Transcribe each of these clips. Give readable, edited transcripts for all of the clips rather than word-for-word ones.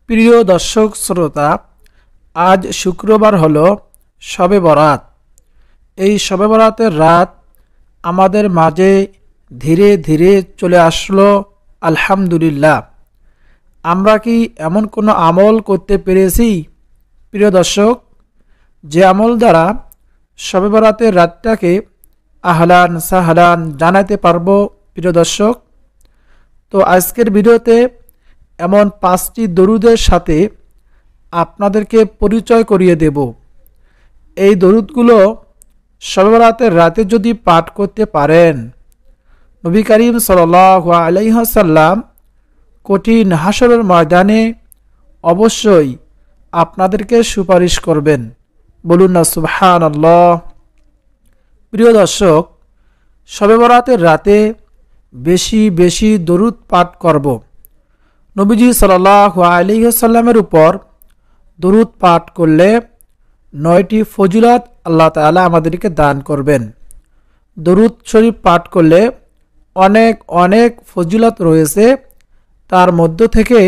প্রিয় দর্শক শ্রোতা, আজ শুক্রবার হলো শবে বরাত। এই শবে বরাতের রাত আমাদের মাঝে ধীরে ধীরে চলে আসলো। আলহামদুলিল্লাহ। আমরা কি এমন কোনো আমল করতে পেরেছি প্রিয় দর্শক, যে আমল দ্বারা শবে বরাতের রাতটাকে আহলান সাহলান জানাতে পারবো প্রিয় দর্শক? তো আজকের ভিডিওতে এমন 5টি দরুদের সাথে আপনাদেরকে পরিচয় করিয়ে দেব। এই দরুদগুলো শবে বরাতের রাতে যদি পাঠ করতে পারেন, নবী করিম সাল্লাল্লাহু আলাইহি ওয়াসাল্লাম কঠিন হাসরের ময়দানে অবশ্যই আপনাদেরকে সুপারিশ করবেন। বলুন না সুবহানাল্লাহ। প্রিয় দর্শক, শবে বরাতের রাতে বেশি বেশি দরুদ পাঠ করব। নবীজি সাল্লাল্লাহু আলাইহি ওয়াসাল্লামের উপর দরুদ পাঠ করলে 9টি ফজিলত আল্লাহ তাআলা আমাদেরকে দান করবেন। দরুদ শরীফ পাঠ করলে অনেক অনেক ফজিলত রয়েছে। তার মধ্য থেকে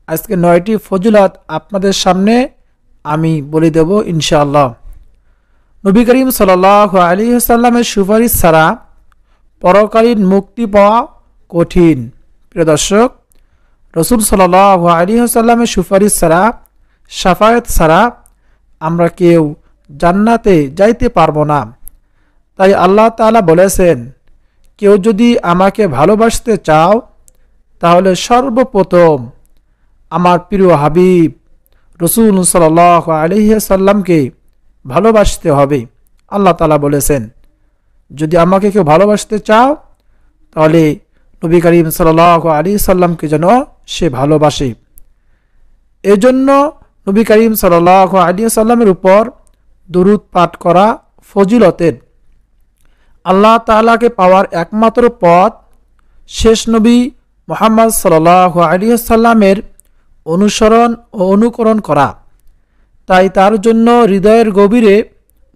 আজকে 9টি ফজিলত আপনাদের সামনে আমি বলে দেব ইনশাআল্লাহ। নবী করিম সাল্লাল্লাহু আলাইহি ওয়াসাল্লামের সুপারিশ ছাড়া পরকালীন মুক্তি পাওয়া কঠিন। প্রিয় দর্শক, রাসূল সাল্লাল্লাহু আলাইহি ওয়াসাল্লামের সুপারিশ ছাড়া, শাফায়াত ছাড়া আমরা কেউ জান্নাতে যাইতে পারবো না। তাই আল্লাহ তাআলা বলেছেন, কেউ যদি আমাকে ভালোবাসতে চাও তাহলে সর্বপ্রথম আমার প্রিয় হাবিব রাসূল সাল্লাল্লাহু আলাইহি ওয়াসাল্লামকে ভালোবাসতে হবে। আল্লাহ তাআলা বলেছেন, যদি আমাকে কেউ ভালোবাসতে চাও তাহলে নবী করিম সাল্লাল্লাহু আলাইহি ওয়াসাল্লামকে যেন সে ভালোবাসে। এজন্য নবী করিম সাল্লাল্লাহু আলাইহি ওয়াসাল্লামের উপর দরুদ পাঠ করা ফজিলতের। আল্লাহ তাআলাকে পাওয়ার একমাত্র পথ শেষ নবী মুহাম্মদ সাল্লাল্লাহু আলাইহি ওয়াসাল্লামের অনুসরণ ও অনুকরণ করা। তাই তার জন্য হৃদয়ের গভীরে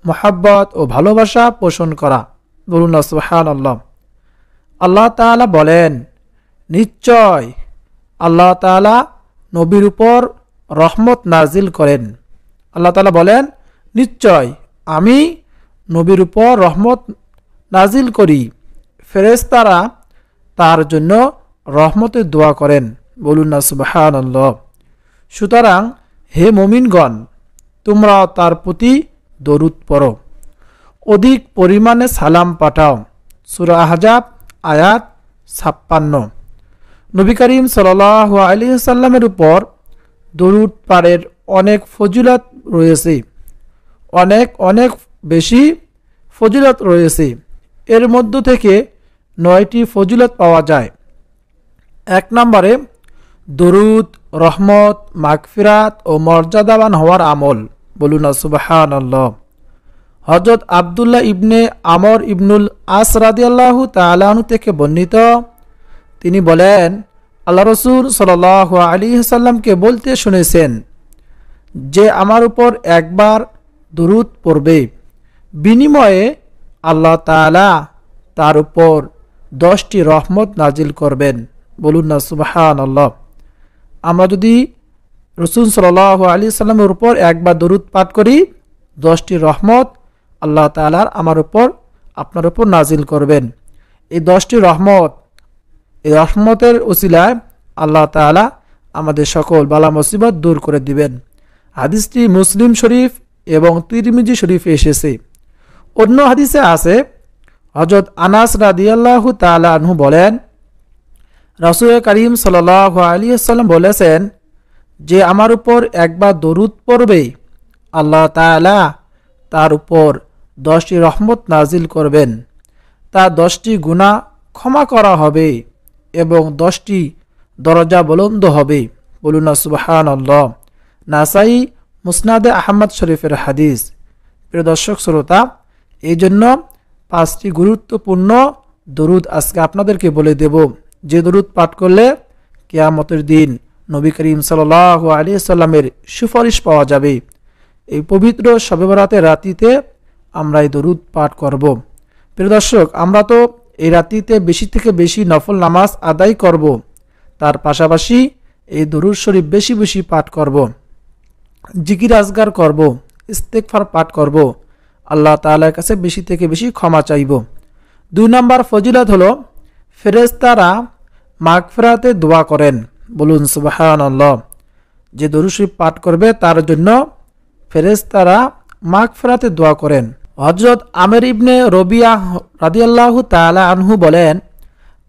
মহব্বত ও ভালোবাসা পোষণ করা। বলুন না সুবহানাল্লাহ। আল্লাহ তাআলা বলেন, নিশ্চয় আল্লাহ তাআলা নবীর উপর রহমত নাজিল করেন। আল্লাহ তাআলা বলেন, নিশ্চয় আমি নবীর উপর রহমত নাজিল করি, ফেরেশতারা তার জন্য রহমতের দোয়া করেন। বলুন না সুবহানাল্লাহ। সুতরাং হে মুমিনগণ, তোমরা তার প্রতি দরুদ পড়ো, অধিক পরিমাণে সালাম পাঠাও। সূরা আহজাব আয়াত 56। নবী করিম সাল্লাল্লাহু আলাইহি ওয়াসাল্লামের উপর দরুদ পাঠের অনেক ফজিলত রয়েছে, অনেক অনেক বেশি ফজিলত রয়েছে। এর মধ্য থেকে 9টি ফজিলত পাওয়া যায়। 1 নম্বরে দরুদ রহমত, মাগফিরাত ও মর্যাদাবান হওয়ার আমল। বলুন না সুবহানাল্লাহ। হযরত আব্দুল্লাহ ইবনে আমর ইবনুল আস রাদিয়াল্লাহু তাআলা আনহু থেকে বর্ণিত, তিনি বলেন, আল্লাহ রাসূল সাল্লাল্লাহু আলাইহি ওয়াসাল্লামকে বলতে শুনেছেন, যে আমার উপর একবার দরুদ পড়বে, বিনিময়ে আল্লাহ তাআলা তার উপর 10টি রহমত নাজিল করবেন। বলুন না সুবহানাল্লাহ। আমরা যদি রাসূল সাল্লাল্লাহু আলাইহি ওয়াসাল্লামের উপর একবার দরুদ পাঠ করি, 10টি রহমত আল্লাহ তাআলা আমার উপর, আপনার উপর নাজিল করবেন। এই 10টি রহমত, এই রহমতের ওসিলায় আল্লাহ তাআলা আমাদের সকল বালা মুসিবত দূর করে দিবেন। হাদিসটি মুসলিম শরীফ এবং তিরমিজি শরীফে এসেছে। অন্য হাদিসে আছে, হযরত আনাস রাদিয়াল্লাহু তাআলা আনহু বলেন, রাসূল করিম সাল্লাল্লাহু আলাইহি ওয়াসাল্লাম বলেছেন, যে আমার উপর একবার দরুদ পড়বে, আল্লাহ তাআলা তার উপর 10টি রহমত নাজিল করবেন। তার 10টি গুনাহ ক্ষমা করা হবে এবং 10টি দরজা বুলন্দ হবে। বলুন না সুবহানাল্লাহ। নাসাই মুসনাদে আহমদ শরীফের হাদিস। প্রিয় দর্শক শ্রোতা, এই জন্য 5টি গুরুত্বপূর্ণ দরুদ আজকে আপনাদেরকে বলে দেব, যে দরুদ পাঠ করলে কিয়ামতের দিন নবী করিম সাল্লাল্লাহু আলাইহি ওয়াসাল্লামের সুপারিশ পাওয়া যাবে। এই পবিত্র শবে বরাতের রাতিতে আমরা এই দরুদ পাঠ করব। প্রিয় দর্শক, আমরা তো এই রাতিতে বেশি থেকে বেশি নফল নামাজ আদায় করব। তার পাশাপাশি এই দরুদ শরীফ বেশি বেশি পাঠ করব, জিকির আজগার করব, ইস্তেগফার পাঠ করব, আল্লাহ তাআলার কাছে বেশি থেকে বেশি ক্ষমা চাইব। 2 নম্বর ফজিলত হলো ফেরেশতারা মাগফিরাতে দোয়া করেন। বলুন সুবহানাল্লাহ। যে দরুদ শরীফ পাঠ করবে তার জন্য ফেরেশতারা মাগফিরাতে দোয়া করেন। হযরত আমির ইবনে রবিয়াহ রাদিয়াল্লাহু তাআলা আনহু বলেন,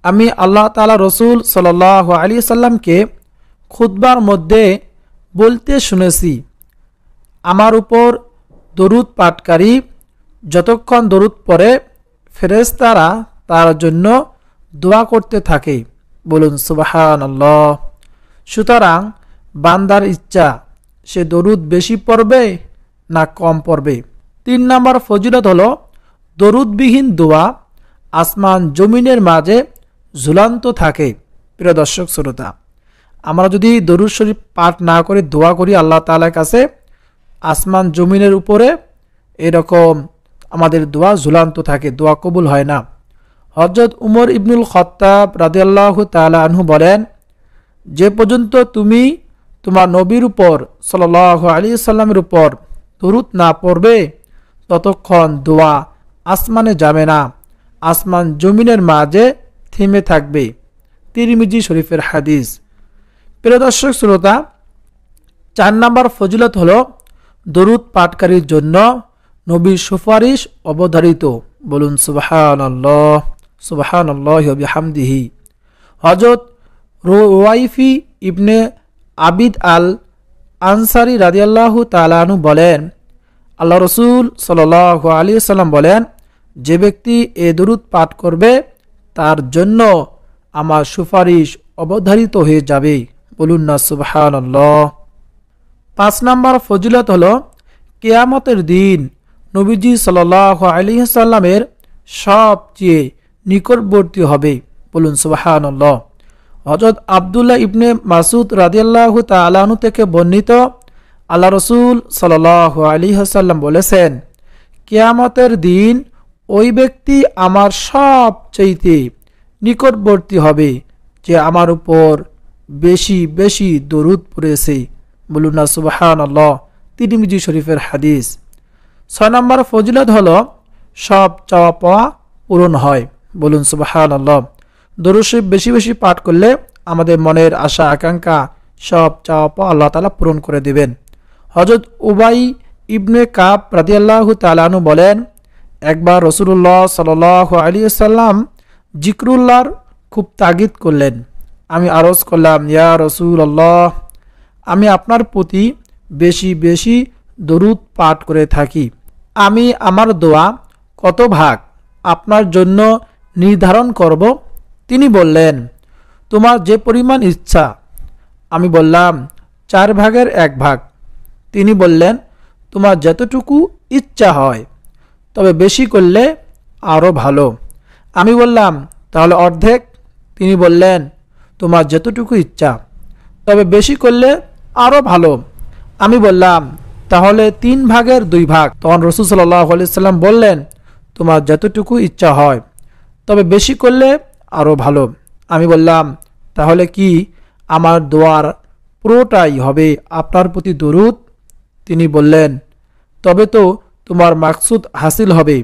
আমি আল্লাহ তাআলা রাসূল সাল্লাল্লাহু আলাইহি সাল্লামকে খুতবার মধ্যে বলতে শুনেছি, আমার উপর দরুদ পাঠকারী যতক্ষণ দরুদ পড়ে ফেরেশতারা তার জন্য দোয়া করতে থাকে। বলুন সুবহানাল্লাহ। সুতরাং বান্দার ইচ্ছা সে দরুদ বেশি পড়বে না কম পড়বে। 3 নম্বর ফজিলত হলো দরুদবিহীন দোয়া আসমান জমিনের মাঝে ঝুলন্ত থাকে। প্রিয় দর্শক শ্রোতা, আমরা যদি দরুদ শরীফ পাঠ না করে দোয়া করি আল্লাহ তাআলার কাছে, আসমান জমিনের উপরে এরকম আমাদের দোয়া ঝুলন্ত থাকে, দোয়া কবুল হয় না। হযরত উমর ইবনুল খাত্তাব রাদিয়াল্লাহু তাআলা আনহু বলেন, যে পর্যন্ত তুমি তোমার নবীর উপর সাল্লাল্লাহু আলাইহি সাল্লামের উপর দরুদ না পড়বে ততক্ষণ দোয়া আসমানে যাবে না, আসমান জমিনের মাঝে থেমে থাকবে। তিরমিজি শরীফের হাদিস। প্রিয় দর্শক শ্রোতা, 4 নম্বর ফজিলত হলো দরুদ পাঠকারীর জন্য নবীর সুপারিশ অবধারিত। বলুন সুবহানাল্লাহ, সুবহানাল্লাহি ওয়া বিহামদিহি। হযরত রুওয়াইফি ইবনে আবিদ আল আনসারী রাদিয়াল্লাহু তাআলা আনহু বলেন, আল্লাহ রাসূল সাল্লাল্লাহু আলাইহি সাল্লাম বলেন, যে ব্যক্তি এ দরুদ পাঠ করবে তার জন্য আমার সুপারিশ অবধারিত হয়ে যাবে। বলুন না সুবহানাল্লাহ। 5 নম্বর ফজিলত হলো কিয়ামতের দিন নবীজি সাল্লাল্লাহু আলাইহি সাল্লামের সবচেয়ে নিকটবর্তী হবে। বলুন সুবহানাল্লাহ। হযরত আব্দুল্লাহ ইবনে মাসউদ রাদিয়াল্লাহু তাআলা আনহু থেকে বর্ণিত, আল্লাহ রাসূল সাল্লাল্লাহু আলাইহি সাল্লাম বলেছেন, কিয়ামতের দিন ওই ব্যক্তি আমার সবচেয়ে নিকটবর্তী হবে যে আমার উপর বেশি বেশি দরুদ পড়েছে। বলুন না সুবহানাল্লাহ। তিরমিজি শরীফের হাদিস। 6 নম্বর ফজিলত হলো সব চাওয়া পাওয়া পূরণ হয়। বলুন সুবহানাল্লাহ। দরুদ শরীফ বেশি বেশি পাঠ করলে আমাদের মনের আশা আকাঙ্ক্ষা সব চাওয়া পাওয়া আল্লাহ তাআলা পূরণ করে দিবেন। হযরত উবাই ইবনে কাব রাদিয়াল্লাহু তাআলা আনহু বলেন, একবার রাসূলুল্লাহ সাল্লাল্লাহু আলাইহি সাল্লাম জিকরুল্লাহর খুব তাগিদ করলেন। আমি আরজ করলাম, ইয়া রাসূলুল্লাহ, আমি আপনার প্রতি বেশি বেশি দরুদ পাঠ করে থাকি, আমি আমার দোয়া কত ভাগ আপনার জন্য নির্ধারণ করব? তিনি বললেন, তোমার যে পরিমাণ ইচ্ছা। আমি বললাম, 4 ভাগের 1 ভাগ। তিনি বললেন, তোমার যতটুকু ইচ্ছা হয়, তবে বেশি করলে আরও ভালো। আমি বললাম, তাহলে অর্ধেক? তিনি বললেন, তোমার যতটুকু ইচ্ছা, তবে বেশি করলে আরও ভালো। আমি বললাম, তাহলে 3 ভাগের 2 ভাগ। তখন রাসূল সাল্লাল্লাহু আলাইহি সাল্লাম বললেন, তোমার যতটুকু ইচ্ছা হয়, তবে বেশি করলে আরও ভালো। আমি বললাম, তাহলে কি আমার দোয়ার পুরোটাই হবে আপনার প্রতি দরুদ? তিনি বললেন, তবে তো তোমার মাকসুদ হাসিল হবে,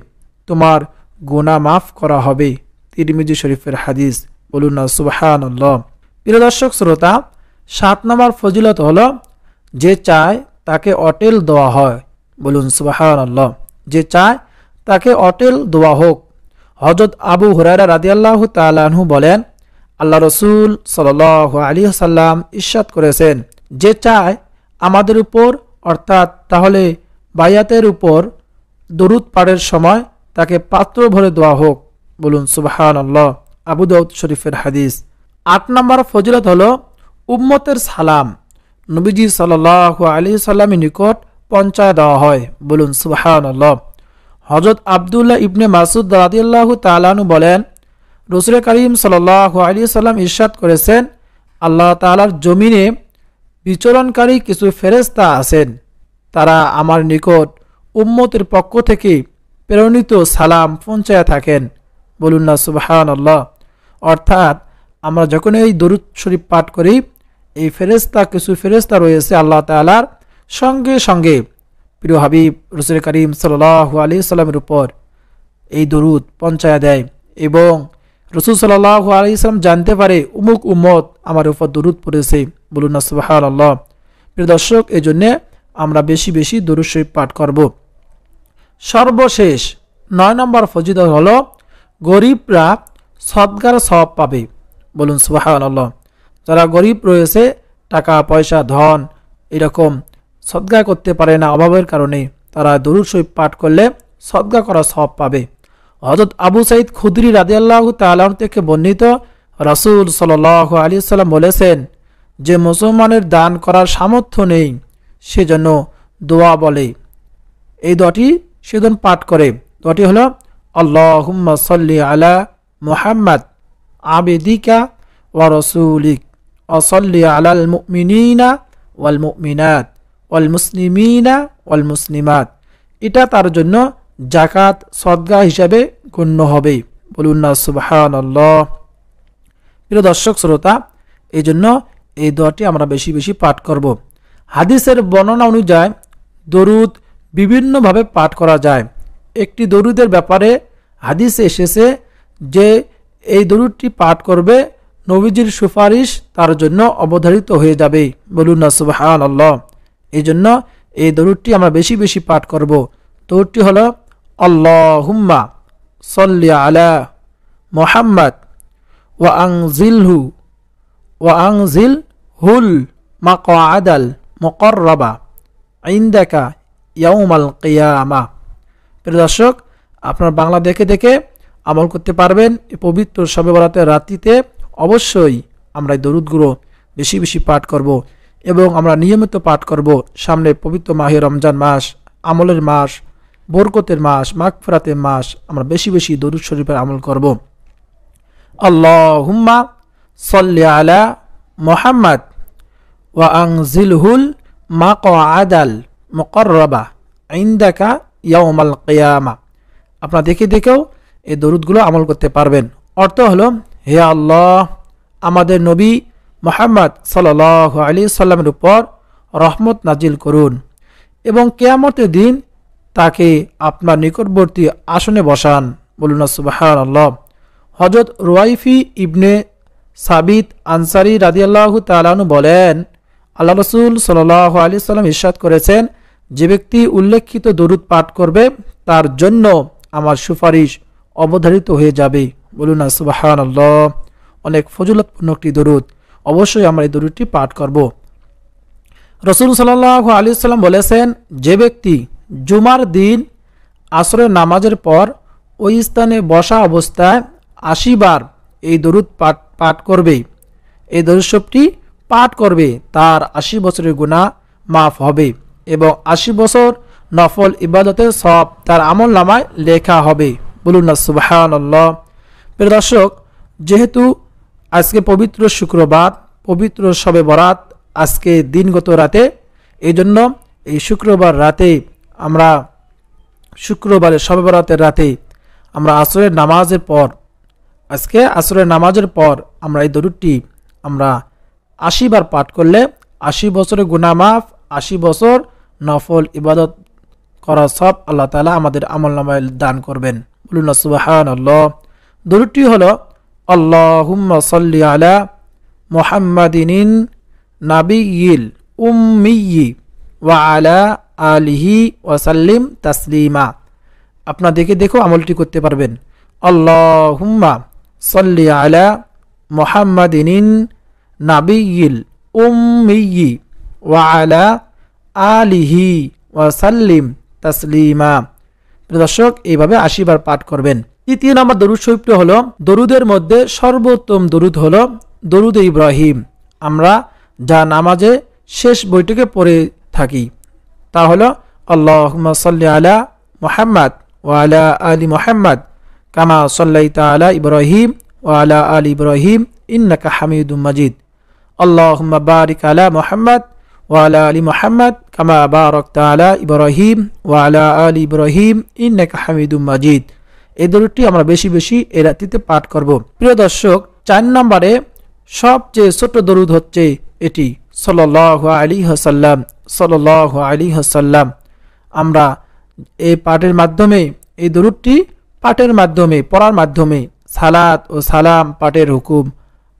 তোমার গুনাহ মাফ করা হবে। তিরমিজি শরীফের হাদিস। বলুন না সুবহানাল্লাহ। প্রিয় দর্শক শ্রোতা, 7 নম্বর ফজিলত হলো যে চায় তাকে অটেল দেওয়া হয়। বলুন সুবহানাল্লাহ। যে চায় তাকে অটেল দেওয়া হোক। হযরত আবু হুরায়রা রাদিয়াল্লাহু তাআলা আনহু বলেন, আল্লাহ রাসূল সাল্লাল্লাহু আলাইহি সাল্লাম ইরশাদ করেছেন, যে চায় আমাদের উপর অর্থাৎ তাহলে বায়াতের উপর দরুদ পাঠের সময় তাকে পাত্র ভরে দেওয়া হোক। বলুন সুবহানাল্লাহ। আবু দাউদ শরীফের হাদিস। 8 নম্বর ফজিলত হলো উম্মতের সালাম নবীজি সাল্লাল্লাহু আলাইহি সাল্লামের নিকট পৌঁছায় দেওয়া হয়। বলুন সুবহানাল্লাহ। হযরত আব্দুল্লাহ ইবনে মাসউদ রাদিয়াল্লাহু তাআলা আনহু বলেন, রাসূল করিম সাল্লাল্লাহু আলাইহি সাল্লাম ইরশাদ করেছেন, আল্লাহ তাআলার জমিনে বিচরণকারী কিছু ফেরেশতা আছেন, তারা আমার নিকট উম্মতের পক্ষ থেকে প্রেরণিত সালাম পৌঁছায় থাকেন। বলুন না সুবহানাল্লাহ। অর্থাৎ আমরা যখন এই দরুদ শরীফ পাঠ করি, এই ফেরেশতা কিছু ফেরেশতা রয়েছে আল্লাহ তাআলার সঙ্গে সঙ্গে প্রিয় হাবিব রাসূল করিম সাল্লাল্লাহু আলাইহি সাল্লামের উপর এই দরুদ পৌঁছায়া দেয় এবং রাসূল সাল্লাল্লাহু আলাইহি সাল্লাম জানতে পারে উমুক উম্মত আমার উপর দরুদ পড়েছে। বলুন না সুবহানাল্লাহ। প্রিয় দর্শক, এই জন্য আমরা বেশি বেশি দরুদ শরীফ পাঠ করব। সর্বশেষ 9 নম্বর ফজিলত হলো গরিবরা সদকার সওয়াব পাবে। বলুন সুবহানাল্লাহ। যারা গরিব রয়েছে, টাকা পয়সা ধন এরকম সদকা করতে পারে না অভাবের কারণে, তারা দরুদ শরীফ পাঠ করলে সদকা করা সওয়াব পাবে। হযরত আবু সাঈদ খুদরি রাদিয়াল্লাহু তাআলা থেকে বর্ণিত, রাসূল সাল্লাল্লাহু আলাইহি সাল্লাম বলেছেন, যে মুসলমানের দান করার সামর্থ্য নেই সেজন্য দোয়া বলে, এই দোয়াটি সেদিন পাঠ করে। দোয়াটি হলো আল্লাহুম্মা সাল্লি আলা মুহাম্মাদ আবদিকা ওয়া রাসূলিক ওয়া সাল্লি আলাল মুমিনিনা ওয়াল মুমিনাত ওয়াল মুসলিমিনা ওয়াল মুসলিমাত। এটা তার জন্য জাকাত সদকা হিসাবে গণ্য হবে। বলুন না সুবহানাল্লাহ। প্রিয় দর্শক শ্রোতা, এই জন্য এই দোয়াটি আমরা বেশি বেশি পাঠ করব। হাদিসের বর্ণনা অনুযায়ী দরুদ বিভিন্নভাবে পাঠ করা যায়। একটি দরুদের ব্যাপারে হাদিসে এসেছে যে এই দরুদটি পাঠ করবে নবীজির সুপারিশ তার জন্য অবধারিত হয়ে যাবে। বলুন না সুবহানাল্লাহ। এই জন্য এই দরুদটি আমরা বেশি বেশি পাঠ করব। দরুদটি হলো আল্লাহুম্মা সাল্লি আলা মুহাম্মাদ ওয়া আনজিল হুল মাকআদাল মুকাররাবা ইনদাকা ইয়াউমাল কিয়ামা। প্রিয় দর্শক, আপনার বাংলা দেখে দেখে আমল করতে পারবেন। এই পবিত্র শবে বরাতের রাত্রিতে অবশ্যই আমরা এই দরুদগুলো বেশি বেশি পাঠ করব এবং আমরা নিয়মিত পাঠ করব। সামনে পবিত্র মাহে রমজান মাস, আমলের মাস, বরকতের মাস, মাগফিরাতের মাস, আমরা বেশি বেশি দরুদ শরীফের আমল করব। আল্লাহুম্মা সাল্লি আলা মুহাম্মাদ ওয়া আনজিলহুল মাকআদাল মুকাররাবা ইনদাকা ইয়াউমাল কিয়ামা। আপনারা দেখে দেখেও এই দরুদগুলো আমল করতে পারবেন। অর্থ হলো, হে আল্লাহ, আমাদের নবী মুহাম্মদ সাল্লাল্লাহু আলাইহি সাল্লামের উপর রহমত নাজিল করুন এবং কিয়ামতের দিন তাকে আপনার নিকটবর্তী আসনে বসান। বলুন সুবহানাল্লাহ। হযরত রুয়াইফি ইবনে সাবিত আনসারী রাদিয়াল্লাহু তাআলা আনহু বলেন, আল্লাহ রাসূল সাল্লাল্লাহু আলাইহি সাল্লাম ইরশাদ করেছেন, যে ব্যক্তি উল্লেখিত দরুদ পাঠ করবে তার জন্য আমার সুপারিশ অবধারিত হয়ে যাবে। বলুন সুবহানাল্লাহ। অনেক ফজিলতপূর্ণ একটি দরুদ, অবশ্যই আমরা এই দরুদটি পাঠ করব। রাসূল সাল্লাল্লাহু আলাইহি সাল্লাম বলেছেন, যে ব্যক্তি জুমার দিন আসরের নামাজের পর ওই স্থানে বসা অবস্থায় 80 বার এই দরুদ পাঠ করবে, এই দরুদ শরীফটি পাঠ করবে, তার 80 বছরের গুনাহ মাফ হবে এবং 80 বছর নফল ইবাদতের সওয়াব তার আমল নামায় লেখা হবে। বলুন না সুবহানাল্লাহ। প্রিয় দর্শক, যেহেতু আজকে পবিত্র শুক্রবার, পবিত্র শবে বরাত, আজকে দিনগত রাতে, এই জন্য এই শুক্রবার রাতে আমরা শুক্রবারের শবে বরাতের রাতে আমরা আসরের নামাজের পর, আজকে আসরের নামাজের পর আমরা এই দরুদটি আমরা 80 বার পাঠ করলে 80 বছরের গুনাহ মাফ, 80 বছর নফল ইবাদত করা সব আল্লাহ তাআলা আমাদের আমলনামায় দান করবেন। বলুন না সুবহানাল্লাহ। দরুদটি হলো আল্লাহুম্মা সাল্লি আলা মুহাম্মাদিন নাবিয়্যিল উম্মিয়্যি ওয়া আলা আলিহি ওয়া সাল্লিম তাসলিমা। আপনারা দেখে দেখো আমলটি করতে পারবেন। আল্লাহুম্মা সাল্লি আলা মুহাম্মাদিন নাবিয়্যিল উম্মিয়্যি ওয়া আলা আলিহি ওয়া সাল্লিম তাসলিমা। দর্শক, এইভাবে 80 বার পাঠ করবেন। তৃতীয় নম্বর দরুদ শরীফটি হলো, দরুদের মধ্যে সর্বোত্তম দরুদ হলো দরুদ ইব্রাহিম। আমরা যা নামাজে শেষ বইটিকে পড়ে থাকি তা হলো আল্লাহুম্মা সাল্লি আলা মুহাম্মাদ ওয়া আলা আলি মুহাম্মাদ কামা সাল্লাইতা আলা ইব্রাহিম ওয়া আলা আলি ইব্রাহিম ইন্নাকা হামিদুম মাজিদ। আল্লাহুম্মা বারিক আলা মুহাম্মাদ ওয়া আলা আলি মুহাম্মাদ কামা বারাকতা আলা ইব্রাহিম ওয়া আলা আলি ইব্রাহিম ইন্নাকা হামিদুম মাজিদ। এই দরুদটি আমরা বেশি বেশি এই রাত্রিতে পাঠ করব। প্রিয় দর্শক, 4 নম্বরে সবচেয়ে ছোট দরুদ হচ্ছে এটি সাল্লাল্লাহু আলাইহি ওয়াসাল্লাম সাল্লাল্লাহু আলাইহি ওয়াসাল্লাম। আমরা এই পাঠের মাধ্যমে, এই দরুদটি পাঠের মাধ্যমে, পড়ার মাধ্যমে সালাত ও সালাম পাঠের হুকুম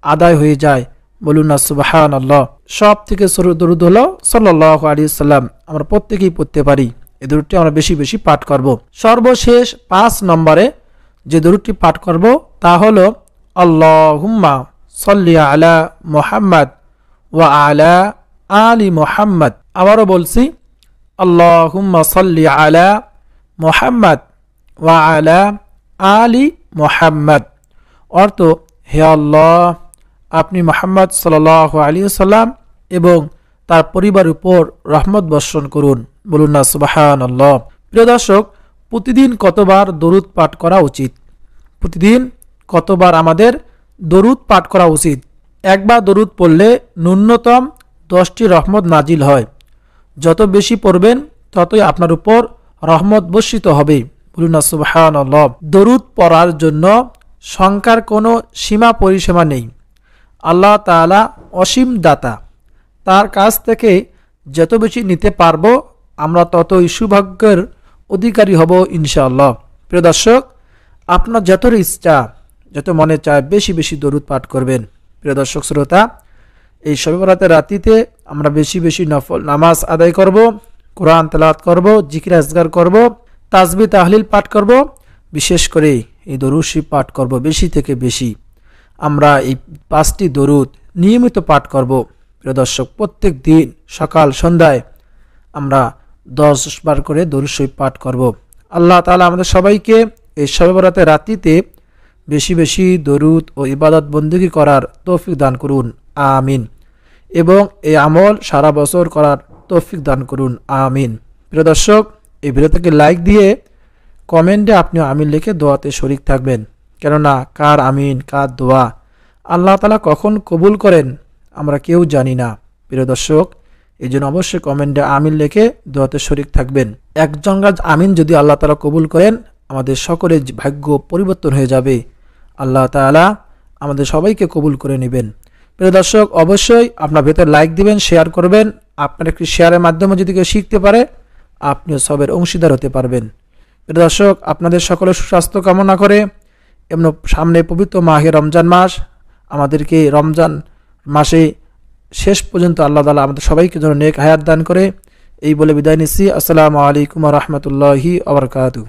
আদায় হয়ে যায়। বলুন না সুবহানাল্লাহ। সব থেকে সরল দরুদ হলো সাল্লাল্লাহু আলাইহি ওয়াসাল্লাম। আমরা প্রত্যেকেই পড়তে পারি। এই দরুদটি আমরা বেশি বেশি পাঠ করব। সর্বশেষ 5 নম্বরে যে দরুদটি পাঠ করব তা হলো আল্লাহুম্মা সাল্লি আলা মুহাম্মাদ ওয়া আলা আলি মুহাম্মাদ। আবারও বলছি, আল্লাহুম্মা সাল্লি আলা মুহাম্মাদ ওয়া আলা আলি মুহাম্মাদ। অর্থ, হে আল্লাহ, আপনি মুহাম্মদ সাল্লাল্লাহু আলাইহি ওয়াসাল্লাম এবং তার পরিবারের উপর রহমত বর্ষণ করুন। বলুন না সুবহানাল্লাহ। প্রিয় দর্শক, প্রতিদিন কতবার দরুদ পাঠ করা উচিত? প্রতিদিন কতবার আমাদের দরুদ পাঠ করা উচিত? একবার দরুদ পড়লে ন্যূনতম 10টি রহমত নাজিল হয়। যত বেশি পড়বেন ততই আপনার উপর রহমত বর্ষিত হবে। বলুন না সুবহানাল্লাহ। দরুদ পড়ার জন্য সংখ্যার কোনো সীমা পরিসীমা নেই। আল্লাহ তাআলা অসীম দাতা। তার কাছ থেকে যত বেশি নিতে পারবো আমরা ততই সৌভাগ্যের অধিকারী হব ইনশাআল্লাহ। প্রিয় দর্শক, আপনার যত ইচ্ছা, যত মনে চায় বেশি বেশি দরুদ পাঠ করবেন। প্রিয় দর্শক শ্রোতা, এই শবে বরাতের রাতিতে আমরা বেশি বেশি নফল নামাজ আদায় করব, কোরআন তেলাওয়াত করব, জিকির আজগার করব, তাসবিহ তাহলিল পাঠ করব। বিশেষ করে এই দরুদ শরীফ পাঠ করব বেশি থেকে বেশি। আমরা এই 5টি দরুদ নিয়মিত পাঠ করব। প্রিয় দর্শক, প্রত্যেক দিন সকাল সন্ধ্যায় আমরা 10 বার করে দরুদ শরীফ পাঠ করব। আল্লাহ তাআলা আমাদের সবাইকে এই শবে বরাতের রাতিতে বেশি বেশি দরুদ ও ইবাদত বন্দেগী করার তৌফিক দান করুন, আমিন। এবং এই আমল সারা বছর করার তৌফিক দান করুন, আমিন। প্রিয় দর্শক, এই ভিডিওটাকে লাইক দিয়ে কমেন্টে আপনি আমিন লিখে দোয়াতে শরীক থাকবেন। কেননা কার আমিন, কার দোয়া আল্লাহ তাআলা কখন কবুল করেন আমরা কেউ জানি না। প্রিয় দর্শক, এই জন্য অবশ্যই কমেন্টে আমিন লিখে দোয়াতে শরীক থাকবেন। একজন গাছ আমিন যদি আল্লাহ তাআলা কবুল করেন আমাদের সকলের ভাগ্য পরিবর্তন হয়ে যাবে। আল্লাহ তাআলা আমাদের সবাইকে কবুল করে নেবেন। প্রিয় দর্শক, অবশ্যই আপনার ভেতর লাইক দিবেন, শেয়ার করবেন। আপনার একটি শেয়ারের মাধ্যমে যদি কেউ শিখতে পারে আপনিও সবের অংশীদার হতে পারবেন। প্রিয় দর্শক, আপনাদের সকলের সুস্বাস্থ্য কামনা করে এবং সামনে পবিত্র মাহে রমজান মাস, আমাদেরকে রমজান মাসে শেষ পর্যন্ত আল্লাহ তাআলা আমাদের সবাইকে যেন নেক হায়াত দান করে, এই বলে বিদায় নিচ্ছি। আসসালামু আলাইকুম ওয়া রাহমাতুল্লাহি ওয়া বারাকাতুহু।